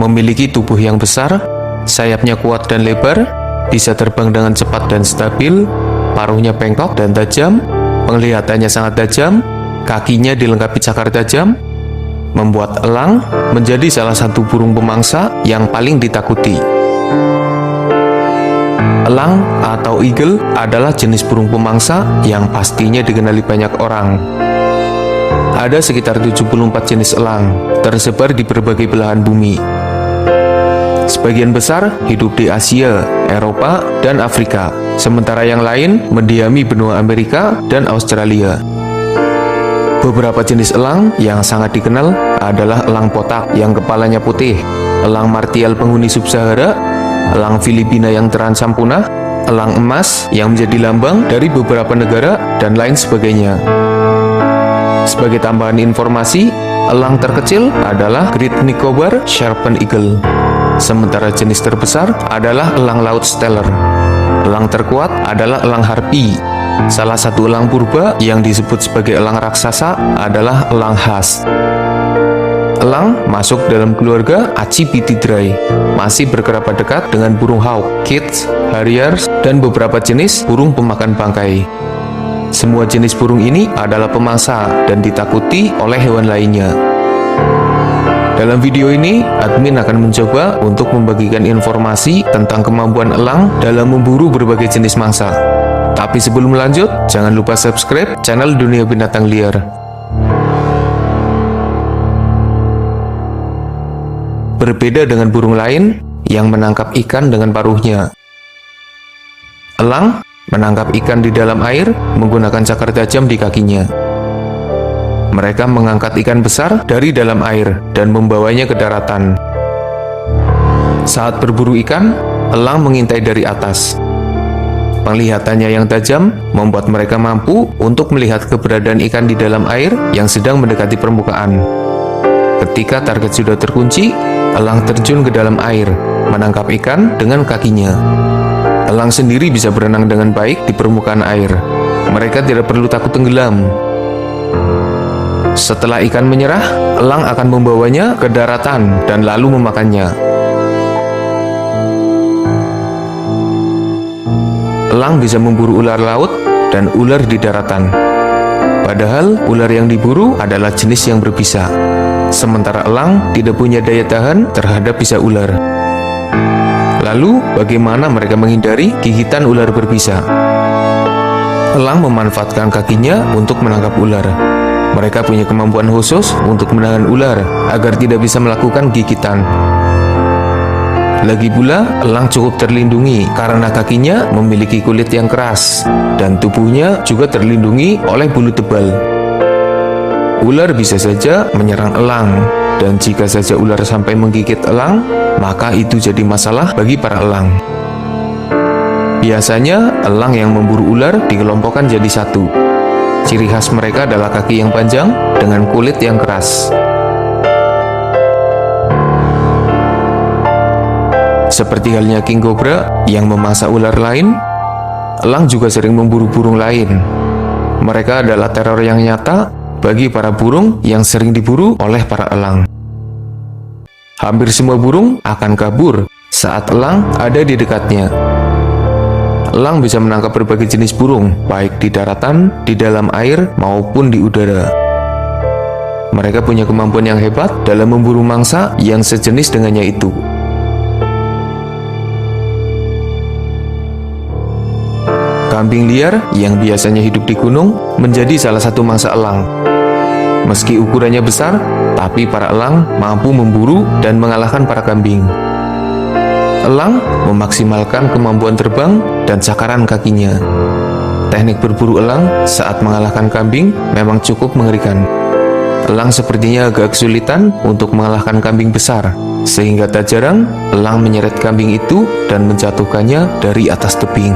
memiliki tubuh yang besar, sayapnya kuat dan lebar, bisa terbang dengan cepat dan stabil, paruhnya bengkok dan tajam, penglihatannya sangat tajam, kakinya dilengkapi cakar tajam, membuat elang menjadi salah satu burung pemangsa yang paling ditakuti. Elang atau eagle adalah jenis burung pemangsa yang pastinya dikenali banyak orang. Ada sekitar 74 jenis elang, tersebar di berbagai belahan bumi. Sebagian besar hidup di Asia, Eropa, dan Afrika, sementara yang lain mendiami benua Amerika dan Australia. Beberapa jenis elang yang sangat dikenal adalah elang botak yang kepalanya putih, elang martial penghuni sub-Sahara, elang Filipina yang terancam punah, elang emas yang menjadi lambang dari beberapa negara, dan lain sebagainya. Sebagai tambahan informasi, elang terkecil adalah Great Nicobar Sharpen Eagle. Sementara jenis terbesar adalah elang laut Steller. Elang terkuat adalah elang harpi. Salah satu elang purba yang disebut sebagai elang raksasa adalah elang khas. Elang masuk dalam keluarga Acipitidae, masih berkerabat dekat dengan burung hawk, kits, harriers, dan beberapa jenis burung pemakan bangkai. Semua jenis burung ini adalah pemangsa dan ditakuti oleh hewan lainnya. Dalam video ini, admin akan mencoba untuk membagikan informasi tentang kemampuan elang dalam memburu berbagai jenis mangsa. Tapi sebelum lanjut, jangan lupa subscribe channel Dunia Binatang Liar. Berbeda dengan burung lain yang menangkap ikan dengan paruhnya, elang menangkap ikan di dalam air menggunakan cakar tajam di kakinya. Mereka mengangkat ikan besar dari dalam air dan membawanya ke daratan. Saat berburu ikan, elang mengintai dari atas. Penglihatannya yang tajam membuat mereka mampu untuk melihat keberadaan ikan di dalam air yang sedang mendekati permukaan. Ketika target sudah terkunci, elang terjun ke dalam air, menangkap ikan dengan kakinya. Elang sendiri bisa berenang dengan baik di permukaan air. Mereka tidak perlu takut tenggelam. Setelah ikan menyerah, elang akan membawanya ke daratan dan lalu memakannya. Elang bisa memburu ular laut dan ular di daratan. Padahal ular yang diburu adalah jenis yang berbisa. Sementara elang tidak punya daya tahan terhadap bisa ular. Lalu, bagaimana mereka menghindari gigitan ular berbisa? Elang memanfaatkan kakinya untuk menangkap ular. Mereka punya kemampuan khusus untuk menahan ular agar tidak bisa melakukan gigitan. Lagi pula, elang cukup terlindungi karena kakinya memiliki kulit yang keras dan tubuhnya juga terlindungi oleh bulu tebal. Ular bisa saja menyerang elang, dan jika saja ular sampai menggigit elang, maka itu jadi masalah bagi para elang. Biasanya, elang yang memburu ular dikelompokkan jadi satu. Ciri khas mereka adalah kaki yang panjang dengan kulit yang keras. Seperti halnya king cobra yang memangsa ular lain, elang juga sering memburu burung lain. Mereka adalah teror yang nyata bagi para burung yang sering diburu oleh para elang. Hampir semua burung akan kabur saat elang ada di dekatnya. Elang bisa menangkap berbagai jenis burung, baik di daratan, di dalam air, maupun di udara. Mereka punya kemampuan yang hebat dalam memburu mangsa yang sejenis dengannya itu. Kambing liar yang biasanya hidup di gunung menjadi salah satu mangsa elang. Meski ukurannya besar, tapi para elang mampu memburu dan mengalahkan para kambing. Elang memaksimalkan kemampuan terbang dan cakaran kakinya. Teknik berburu elang saat mengalahkan kambing memang cukup mengerikan. Elang sepertinya agak kesulitan untuk mengalahkan kambing besar, sehingga tak jarang elang menyeret kambing itu dan menjatuhkannya dari atas tebing.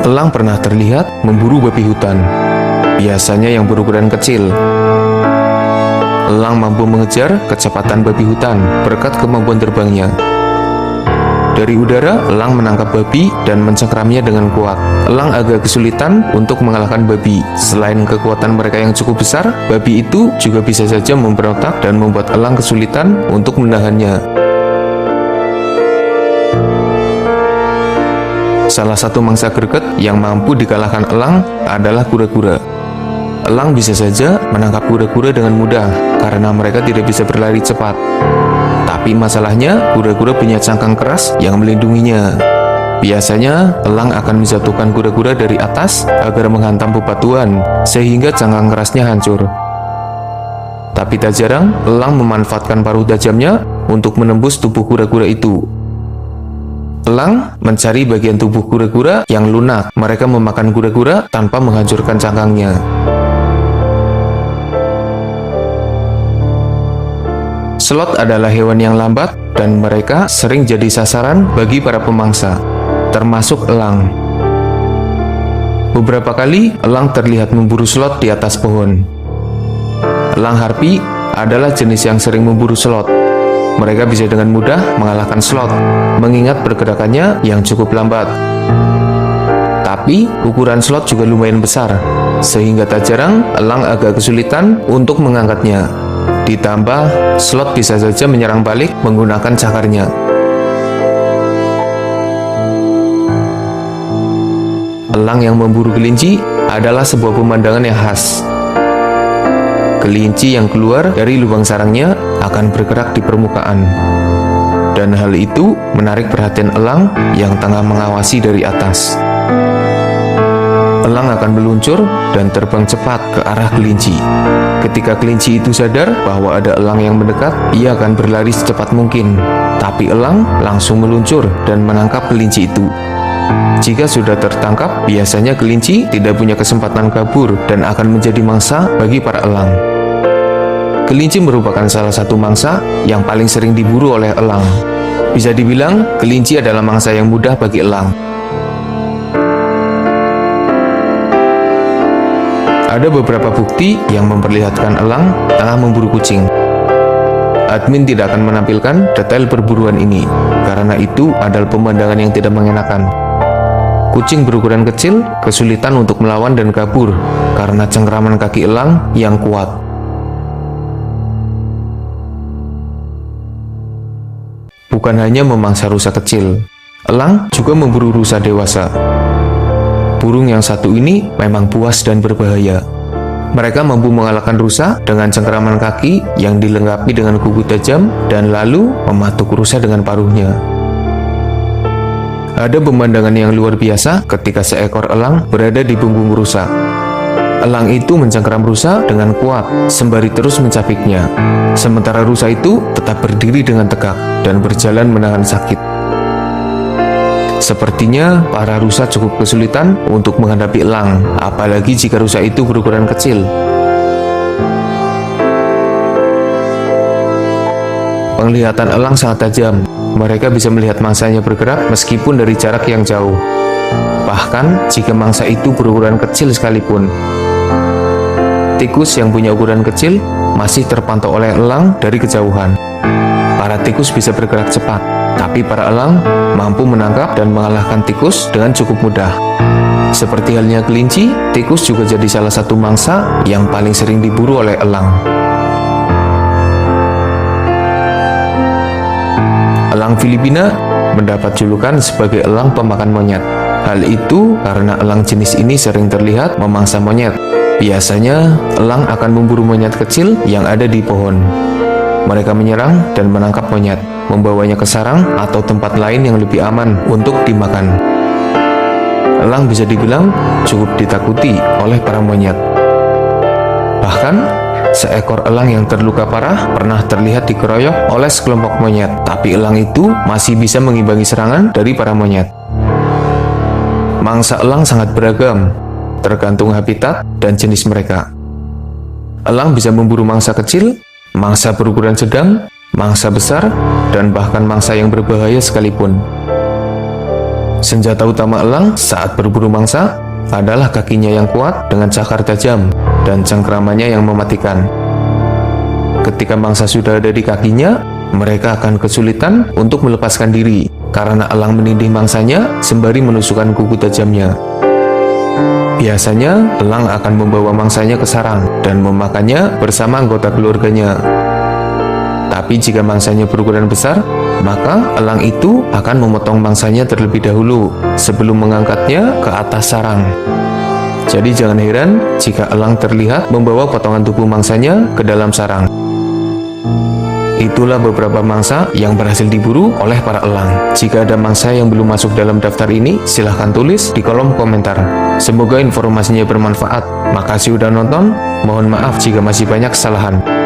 Elang pernah terlihat memburu babi hutan, biasanya yang berukuran kecil. Elang mampu mengejar kecepatan babi hutan berkat kemampuan terbangnya. Dari udara, elang menangkap babi dan mencengkeramnya dengan kuat. Elang agak kesulitan untuk mengalahkan babi. Selain kekuatan mereka yang cukup besar, babi itu juga bisa saja memberontak dan membuat elang kesulitan untuk menahannya. Salah satu mangsa greget yang mampu dikalahkan elang adalah kura-kura. Elang bisa saja menangkap kura-kura dengan mudah karena mereka tidak bisa berlari cepat. Tapi masalahnya, kura-kura punya cangkang keras yang melindunginya. Biasanya, elang akan menjatuhkan kura-kura dari atas agar menghantam bebatuan, sehingga cangkang kerasnya hancur. Tapi tak jarang, elang memanfaatkan paruh tajamnya untuk menembus tubuh kura-kura itu. Elang mencari bagian tubuh kura-kura yang lunak. Mereka memakan kura-kura tanpa menghancurkan cangkangnya. Sloth adalah hewan yang lambat dan mereka sering jadi sasaran bagi para pemangsa, termasuk elang. Beberapa kali, elang terlihat memburu sloth di atas pohon. Elang harpi adalah jenis yang sering memburu sloth. Mereka bisa dengan mudah mengalahkan sloth, mengingat pergerakannya yang cukup lambat. Tapi, ukuran sloth juga lumayan besar, sehingga tak jarang elang agak kesulitan untuk mengangkatnya. Ditambah, sloth bisa saja menyerang balik menggunakan cakarnya. Elang yang memburu kelinci adalah sebuah pemandangan yang khas. Kelinci yang keluar dari lubang sarangnya akan bergerak di permukaan. Dan hal itu menarik perhatian elang yang tengah mengawasi dari atas. Elang akan meluncur dan terbang cepat ke arah kelinci. Ketika kelinci itu sadar bahwa ada elang yang mendekat, ia akan berlari secepat mungkin. Tapi elang langsung meluncur dan menangkap kelinci itu. Jika sudah tertangkap, biasanya kelinci tidak punya kesempatan kabur dan akan menjadi mangsa bagi para elang. Kelinci merupakan salah satu mangsa yang paling sering diburu oleh elang. Bisa dibilang, kelinci adalah mangsa yang mudah bagi elang. Ada beberapa bukti yang memperlihatkan elang tengah memburu kucing. Admin tidak akan menampilkan detail perburuan ini, karena itu adalah pemandangan yang tidak mengenakan. Kucing berukuran kecil kesulitan untuk melawan dan kabur karena cengkeraman kaki elang yang kuat. Bukan hanya memangsa rusa kecil, elang juga memburu rusa dewasa. Burung yang satu ini memang buas dan berbahaya. Mereka mampu mengalahkan rusa dengan cengkeraman kaki yang dilengkapi dengan kuku tajam dan lalu mematuk rusa dengan paruhnya. Ada pemandangan yang luar biasa ketika seekor elang berada di punggung rusa. Elang itu mencengkeram rusa dengan kuat, sembari terus mencapiknya. Sementara rusa itu tetap berdiri dengan tegak dan berjalan menahan sakit. Sepertinya para rusa cukup kesulitan untuk menghadapi elang, apalagi jika rusa itu berukuran kecil. Penglihatan elang sangat tajam. Mereka bisa melihat mangsanya bergerak meskipun dari jarak yang jauh. Bahkan jika mangsa itu berukuran kecil sekalipun. Tikus yang punya ukuran kecil masih terpantau oleh elang dari kejauhan. Para tikus bisa bergerak cepat, tapi para elang mampu menangkap dan mengalahkan tikus dengan cukup mudah. Seperti halnya kelinci, tikus juga jadi salah satu mangsa yang paling sering diburu oleh elang. Elang Filipina mendapat julukan sebagai elang pemakan monyet. Hal itu karena elang jenis ini sering terlihat memangsa monyet. Biasanya, elang akan memburu monyet kecil yang ada di pohon. Mereka menyerang dan menangkap monyet, membawanya ke sarang atau tempat lain yang lebih aman untuk dimakan. Elang bisa dibilang cukup ditakuti oleh para monyet. Bahkan, seekor elang yang terluka parah pernah terlihat dikeroyok oleh sekelompok monyet, tapi elang itu masih bisa mengimbangi serangan dari para monyet. Mangsa elang sangat beragam, tergantung habitat dan jenis mereka. Elang bisa memburu mangsa kecil, mangsa berukuran sedang, mangsa besar, dan bahkan mangsa yang berbahaya sekalipun. Senjata utama elang saat berburu mangsa adalah kakinya yang kuat dengan cakar tajam dan cengkeramannya yang mematikan. Ketika mangsa sudah ada di kakinya, mereka akan kesulitan untuk melepaskan diri karena elang menindih mangsanya sembari menusukkan kuku tajamnya. Biasanya, elang akan membawa mangsanya ke sarang dan memakannya bersama anggota keluarganya. Tapi jika mangsanya berukuran besar, maka elang itu akan memotong mangsanya terlebih dahulu sebelum mengangkatnya ke atas sarang. Jadi jangan heran jika elang terlihat membawa potongan tubuh mangsanya ke dalam sarang. Itulah beberapa mangsa yang berhasil diburu oleh para elang. Jika ada mangsa yang belum masuk dalam daftar ini, silahkan tulis di kolom komentar. Semoga informasinya bermanfaat. Makasih udah nonton. Mohon maaf jika masih banyak kesalahan.